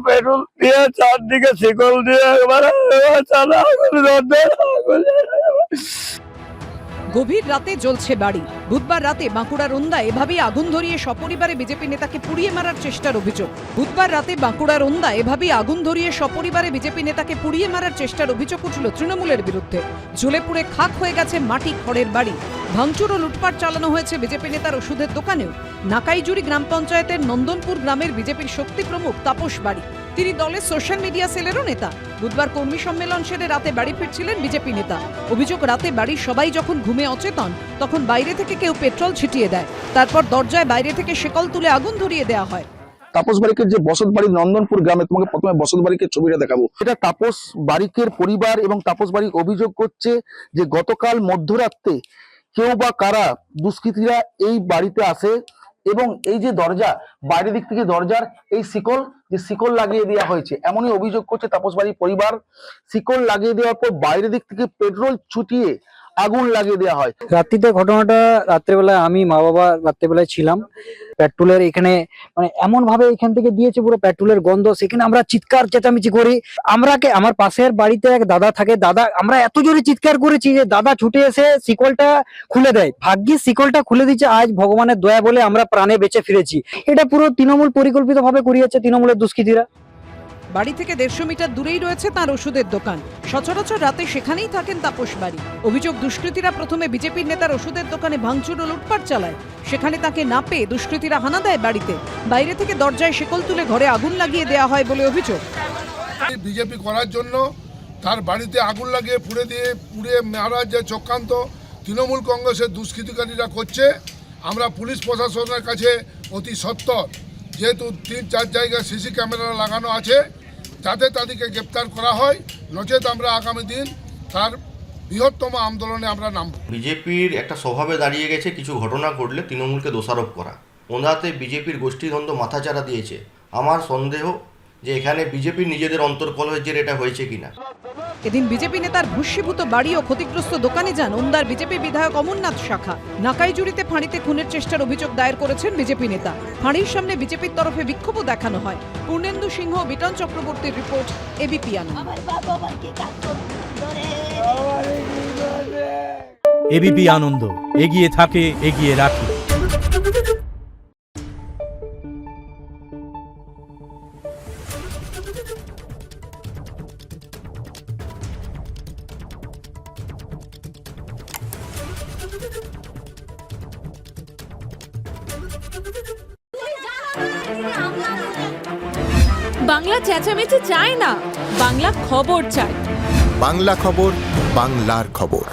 Petrol দিয়ে চারদিকে শিকল দিয়ে একবারে গভীর রাতে জ্বলছে বাড়ি। বুধবার রাতে বাঁকুড়ার ওন্দায় এভাবেই আগুন ধরিয়ে সপরিবারে বিজেপি নেতাকে পুড়িয়ে মারার চেষ্টার অভিযোগ। বুধবার রাতে বাঁকুড়ার ওন্দায় এভাবেই আগুন ধরিয়ে সপরিবারে বিজেপি নেতাকে পুড়িয়ে মারার চেষ্টার অভিযোগ উঠল তৃণমূলের বিরুদ্ধে। জ্বলে পুড়ে খাক হয়ে গেছে মাটি খড়ের বাড়ি। ভাঙচুর ও লুটপাট চালানো হয়েছে বিজেপি নেতার ওষুধের দোকানেও। নাকাইজুড়ি গ্রাম পঞ্চায়েতের নন্দনপুর গ্রামের বিজেপির শক্তি প্রমুখ তাপস বাড়ি। তিনি দলের সোশ্যাল মিডিয়া সেলেরও নেতা। বুধবার কর্মী সম্মেলন সেরে রাতে বাড়ি ফিরছিলেন বিজেপি নেতা। অভিযোগ, রাতে বাড়ির সবাই যখন ঘুমে অচেতন তখন বাইরে থেকে কেউ পেট্রোল ছিটিয়ে দেয়। তারপর দরজায় বাইরে থেকে শেকল তুলে আগুন ধরিয়ে দেওয়া হয়। তাপস বারিকের যে বসত বাড়ি নন্দনপুর গ্রামে, তোমাকে প্রথমে বসত বাড়িকের ছবিটা দেখাবো। এটা তাপস বারিকের পরিবার এবং তাপস বারিক অভিযোগ করছে যে গতকাল মধ্যরাতে কেউ বা কারা দুষ্কৃতীরা এই বাড়িতে আসে এবং এই যে দরজা, বাইরের দিক থেকে দরজার এই শিকল লাগিয়ে দেওয়া হয়েছে, এমনই অভিযোগ করছে তাপস বাড়ির পরিবার। শিকল লাগিয়ে দেওয়ার পর বাইরের দিক থেকে পেট্রোল ছুটিয়ে আগুন লাগিয়ে দেওয়া হয়। রাত্রিতে ঘটনাটা, রাত্রেবেলায় আমি মা বাবা রাত্রেবেলায় ছিলাম। পেট্রোলের এখানে মানে এমন ভাবে এখান থেকে দিয়েছে পুরো পেট্রোলের গন্ধ, সেখানে আমরা চিৎকার চেঁচামেচি করি। আমার পাশের বাড়িতে এক দাদা থাকে, দাদা আমরা এত জোরে চিৎকার করেছি যে দাদা ছুটে এসে শিকলটা খুলে দেয়। ভাগ্যিস শিকলটা খুলে দিচ্ছে, আজ ভগবানের দয়া বলে আমরা প্রাণে বেঁচে ফিরেছি। এটা পুরো তৃণমূল পরিকল্পিত ভাবে করিয়েছে তৃণমূলের দুষ্কৃতীরা। বাড়ি থেকে 150 মিটার দূরেই রয়েছে তার ওষুধের দোকান। সচরাচর রাতে সেখানেই থাকেন তাপস বাড়ি। অভিযোগ, দুষ্কৃতীরা প্রথমে বিজেপির নেতার ওষুধের দোকানে ভাঙচুর ও লুটপাট চালায়। সেখানে তাকে না পেয়ে দুষ্কৃতীরা হানা দেয় বাড়িতে। বাইরে থেকে দরজায় শেকল তুলে ঘরে আগুন লাগিয়ে দেওয়া হয় বলে অভিযোগ। বিজেপি করার জন্য তার বাড়িতে আগুন লাগিয়ে পুড়ে মারার যে চক্রান্ত তৃণমূল কংগ্রেসের দুষ্কৃতিকারীরা করছে, আমরা পুলিশ প্রশাসনের কাছে অতি সত্বর, যেহেতু 3-4 জায়গায় সিসি ক্যামেরা লাগানো আছে, যাতে তাদেরকে গ্রেপ্তার করা হয়, নচেত আমরা আগামী দিন তার বৃহত্তম আন্দোলনে আমরা নামব। বিজেপির একটা স্বভাবে দাঁড়িয়ে গেছে কিছু ঘটনা ঘটলে তৃণমূলকে দোষারোপ করা। ওনাতে বিজেপির গোষ্ঠীদ্বন্দ্ব মাথাচাড়া দিয়েছে। আমার সন্দেহ যে এখানে বিজেপির নিজেদের অন্তর্কলহের জেরে এটা হয়েছে কিনা। এদিন বিজেপি নেতার ভূষ্মীভূত বাড়ি ও ক্ষতিগ্রস্ত দোকানে যান ওন্দার বিজেপি বিধায়ক অমরনাথ শাখা। নাকাইজুড়িতে ফাঁড়িতে খুনের চেষ্টার অভিযোগ দায়ের করেছেন বিজেপি নেতা। ফাঁড়ির সামনে বিজেপির তরফে বিক্ষোভও দেখানো হয়। পূর্ণেন্দু সিংহ, বিটন চক্রবর্তীর রিপোর্ট, এবিপি আনন্দ। এবিপি আনন্দ, এগিয়ে থাকে, এগিয়ে রাখে। বাংলা চেঁচামেচি চায় না, বাংলা খবর চায়। বাংলা খবর, বাংলার খবর।